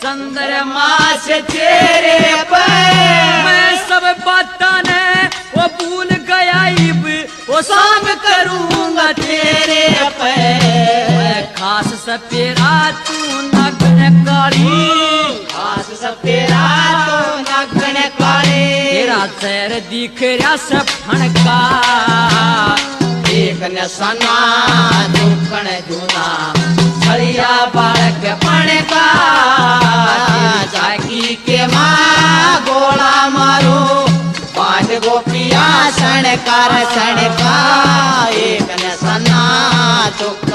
चंद्रमा से तेरे पे मैं सब बातें ने वो भूल गया इब वो शाम करूंगा तेरे पे मैं खास सपेरा तू नगन काली खास सपेरा तो नगन काले तेरा चेहरा दिख रहा से फणका एक नसना दुखन जुना छड़िया बालक पणका जाकी के माँ गोला मारो पांच गोपिया सणकार सणका एक नसना दुख